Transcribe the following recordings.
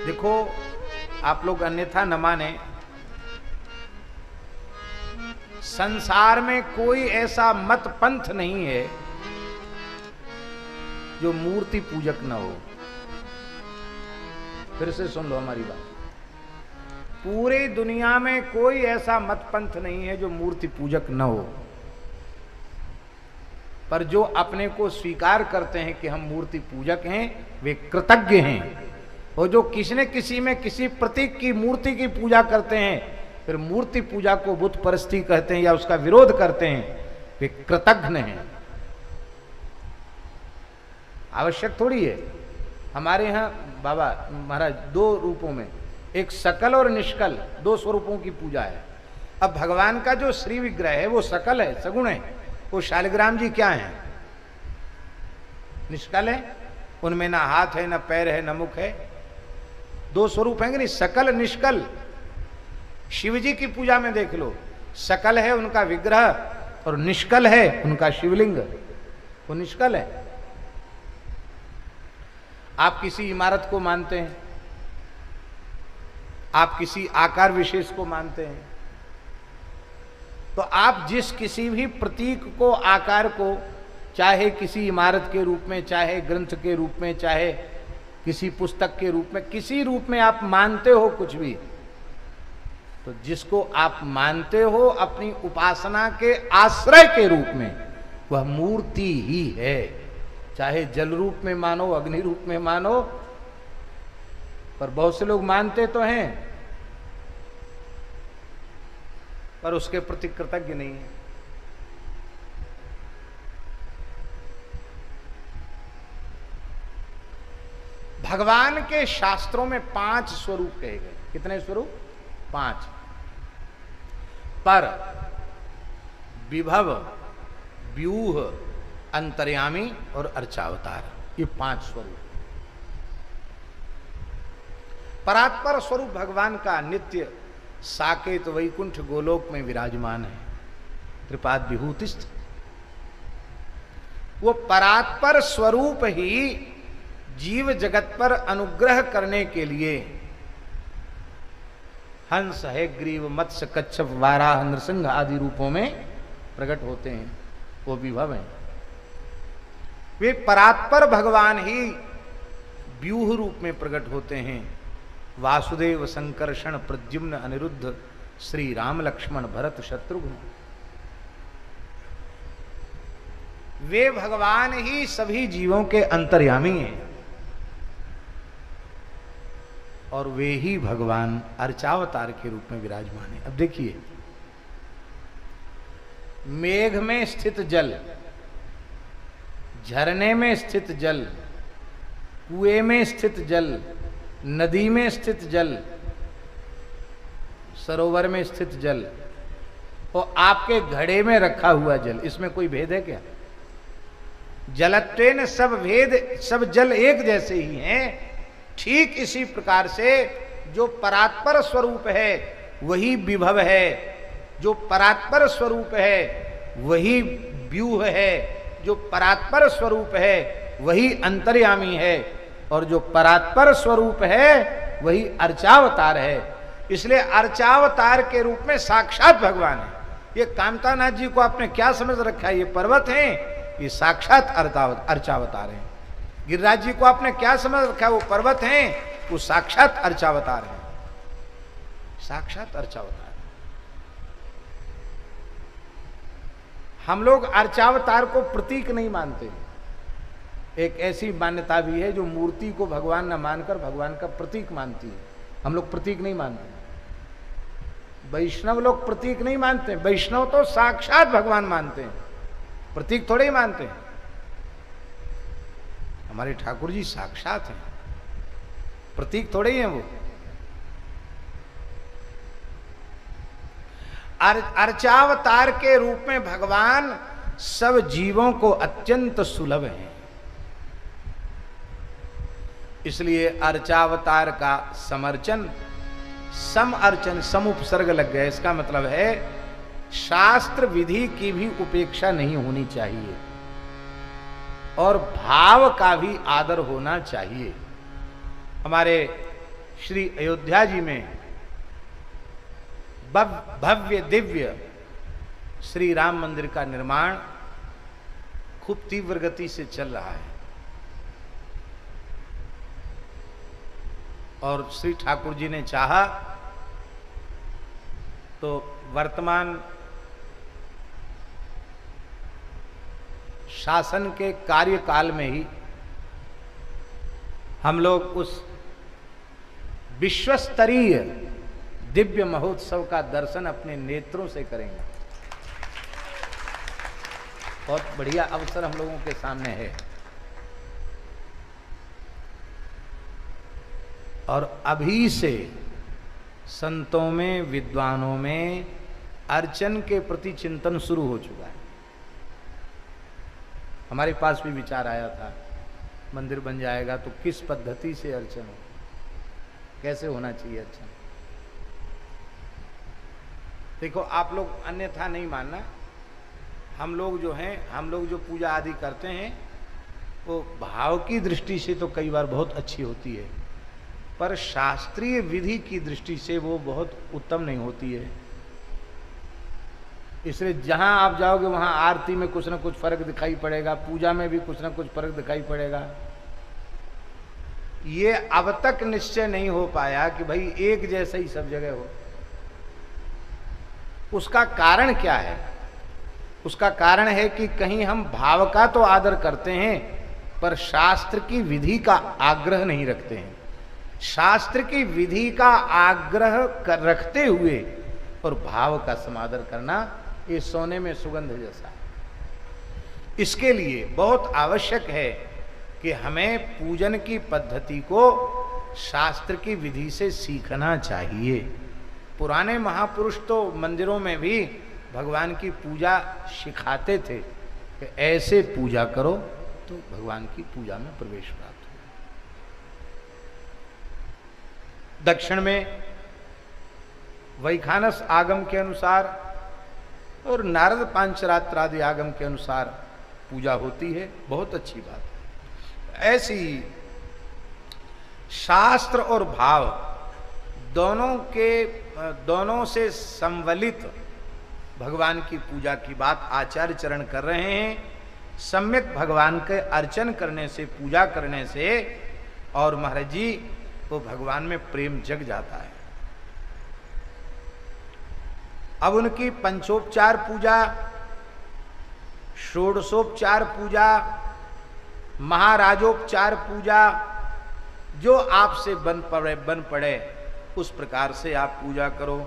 देखो, आप लोग अन्यथा न माने, संसार में कोई ऐसा मत पंथ नहीं है जो मूर्ति पूजक न हो। फिर से सुन लो हमारी बात। पूरी दुनिया में कोई ऐसा मत पंथ नहीं है जो मूर्ति पूजक न हो, पर जो अपने को स्वीकार करते हैं कि हम मूर्ति पूजक हैं, वे कृतज्ञ हैं। और जो किसी न किसी में किसी प्रतीक की मूर्ति की पूजा करते हैं, फिर मूर्ति पूजा को बुत परस्ती कहते हैं या उसका विरोध करते हैं, वे कृतज्ञ हैं। आवश्यक थोड़ी है। हमारे यहाँ बाबा महाराज दो रूपों में, एक सकल और निष्कल, दो स्वरूपों की पूजा है। अब भगवान का जो श्री विग्रह है वो सकल है, सगुण है। वो शालिग्राम जी क्या है? निष्कल है। उनमें ना हाथ है, ना पैर है, ना मुख है। दो स्वरूप हैं कि नहीं, सकल निष्कल। शिव जी की पूजा में देख लो, सकल है उनका विग्रह और निष्कल है उनका शिवलिंग। वो निष्कल है। आप किसी इमारत को मानते हैं, आप किसी आकार विशेष को मानते हैं, तो आप जिस किसी भी प्रतीक को, आकार को, चाहे किसी इमारत के रूप में, चाहे ग्रंथ के रूप में, चाहे किसी पुस्तक के रूप में, किसी रूप में आप मानते हो कुछ भी, तो जिसको आप मानते हो अपनी उपासना के आश्रय के रूप में, वह मूर्ति ही है। चाहे जल रूप में मानो, अग्नि रूप में मानो, पर बहुत से लोग मानते तो हैं पर उसके प्रति कृतज्ञ नहीं है। भगवान के शास्त्रों में 5 स्वरूप कहे गए। कितने स्वरूप? 5। पर, विभव, व्यूह, अंतर्यामी और अर्चावतार, ये 5 स्वरूप। परात्पर स्वरूप भगवान का नित्य साकेत वैकुंठ गोलोक में विराजमान है, त्रिपाद विभूतिस्थ। वो परात्पर स्वरूप ही जीव जगत पर अनुग्रह करने के लिए हंस, हैग्रीव, मत्स्य, कच्छप, वाराह, नृसिंह आदि रूपों में प्रकट होते हैं। वो विभव हैं। वे परात्पर भगवान ही व्यूह रूप में प्रकट होते हैं। वासुदेव, संकर्षण, प्रद्युम्न, अनिरुद्ध, श्री राम, लक्ष्मण, भरत, शत्रुघ्न, वे भगवान ही सभी जीवों के अंतर्यामी हैं। और वे ही भगवान अर्चावतार के रूप में विराजमान है। अब देखिए, मेघ में स्थित जल, झरने में स्थित जल, कुएं में स्थित जल, नदी में स्थित जल, सरोवर में स्थित जल और आपके घड़े में रखा हुआ जल, इसमें कोई भेद है क्या? जलत्वेन सब भेद, सब जल एक जैसे ही हैं। ठीक इसी प्रकार से जो परात्पर स्वरूप है वही विभव है, जो परात्पर स्वरूप है वही व्यूह है, जो परात्पर स्वरूप है वही अंतर्यामी है, और जो परात्पर स्वरूप है वही अर्चावतार है। इसलिए अर्चावतार के रूप में साक्षात भगवान है। ये कामतानाथ जी को आपने क्या समझ रखा है? ये पर्वत हैं, ये साक्षात अर्चावतार हैं। गिरिराज जी को आपने क्या समझ रखा है? वो पर्वत हैं, वो साक्षात अर्चावतार हैं। साक्षात अर्चावतार। हम लोग अर्चावतार को प्रतीक नहीं मानते। एक ऐसी मान्यता भी है जो मूर्ति को भगवान न मानकर भगवान का प्रतीक मानती है। हम लोग प्रतीक नहीं मानते। वैष्णव लोग प्रतीक नहीं मानते। वैष्णव तो साक्षात भगवान मानते हैं, प्रतीक थोड़े ही मानते हैं। हमारे ठाकुर जी साक्षात हैं, प्रतीक थोड़े ही हैं वो। अर्चावतार के रूप में भगवान सब जीवों को अत्यंत सुलभ हैं। इसलिए अर्चावतार का समर्चन, सम अर्चन, सम उपसर्ग लग गया। इसका मतलब है शास्त्र विधि की भी उपेक्षा नहीं होनी चाहिए और भाव का भी आदर होना चाहिए। हमारे श्री अयोध्या जी में भव्य दिव्य श्री राम मंदिर का निर्माण खूब तीव्र गति से चल रहा है और श्री ठाकुर जी ने चाहा तो वर्तमान शासन के कार्यकाल में ही हम लोग उस विश्वस्तरीय दिव्य महोत्सव का दर्शन अपने नेत्रों से करेंगे। बहुत बढ़िया अवसर हम लोगों के सामने है और अभी से संतों में विद्वानों में अर्चन के प्रति चिंतन शुरू हो चुका है। हमारे पास भी विचार आया था मंदिर बन जाएगा तो किस पद्धति से अर्चन हो, कैसे होना चाहिए अर्चन। देखो आप लोग अन्यथा नहीं मानना, हम लोग जो हैं, हम लोग जो पूजा आदि करते हैं वो भाव की दृष्टि से तो कई बार बहुत अच्छी होती है, पर शास्त्रीय विधि की दृष्टि से वो बहुत उत्तम नहीं होती है। इसलिए जहां आप जाओगे वहां आरती में कुछ ना कुछ फर्क दिखाई पड़ेगा, पूजा में भी कुछ ना कुछ फर्क दिखाई पड़ेगा। ये अब तक निश्चय नहीं हो पाया कि भाई एक जैसा ही सब जगह हो। उसका कारण क्या है? उसका कारण है कि कहीं हम भाव का तो आदर करते हैं पर शास्त्र की विधि का आग्रह नहीं रखते हैं। शास्त्र की विधि का आग्रह कर रखते हुए और भाव का समादर करना ये सोने में सुगंध जैसा है। इसके लिए बहुत आवश्यक है कि हमें पूजन की पद्धति को शास्त्र की विधि से सीखना चाहिए। पुराने महापुरुष तो मंदिरों में भी भगवान की पूजा सिखाते थे कि ऐसे पूजा करो तो भगवान की पूजा में प्रवेश प्राप्त हो। दक्षिण में वैखानस आगम के अनुसार और नारद पांचरात्रादि आगम के अनुसार पूजा होती है, बहुत अच्छी बात है। ऐसी शास्त्र और भाव दोनों से संवलित भगवान की पूजा की बात आचार्य चरण कर रहे हैं। सम्यक भगवान के अर्चन करने से, पूजा करने से और महाराज जी को भगवान में प्रेम जग जाता है। अब उनकी पंचोपचार पूजा, षोडशोपचार पूजा, महाराजोपचार पूजा जो आपसे बन पड़े उस प्रकार से आप पूजा करो।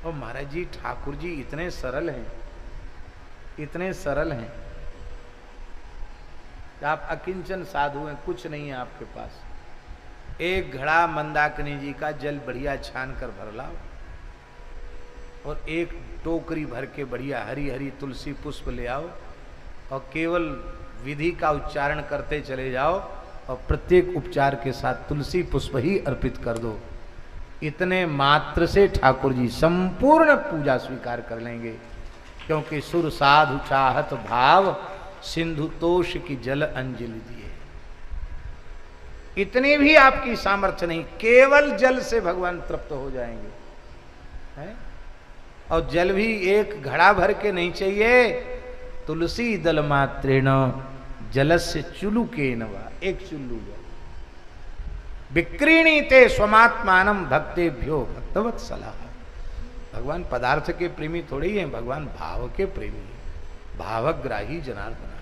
और महाराज जी ठाकुर जी इतने सरल हैं, इतने सरल हैं। आप अकिंचन साधु हैं, कुछ नहीं है आपके पास। एक घड़ा मंदाकिनी जी का जल बढ़िया छान कर भर लाओ और एक टोकरी भर के बढ़िया हरी हरी तुलसी पुष्प ले आओ और केवल विधि का उच्चारण करते चले जाओ और प्रत्येक उपचार के साथ तुलसी पुष्प ही अर्पित कर दो। इतने मात्र से ठाकुर जी संपूर्ण पूजा स्वीकार कर लेंगे, क्योंकि सुर साधु चाहत भाव सिंधु तोष की जल अंजलि दिए। इतनी भी आपकी सामर्थ्य नहीं, केवल जल से भगवान तृप्त हो जाएंगे है? और जल भी एक घड़ा भर के नहीं चाहिए। तुलसी दल मात्रेण जलस्य चुलुकेनवा, एक चुल्लू जल। विक्रीणीते स्वमात्मानम भक्तेभ्यो भक्तवत्सला। भगवान पदार्थ के प्रेमी थोड़े ही हैं, भगवान भाव के प्रेमी हैं, भावग्राही जनार्दन।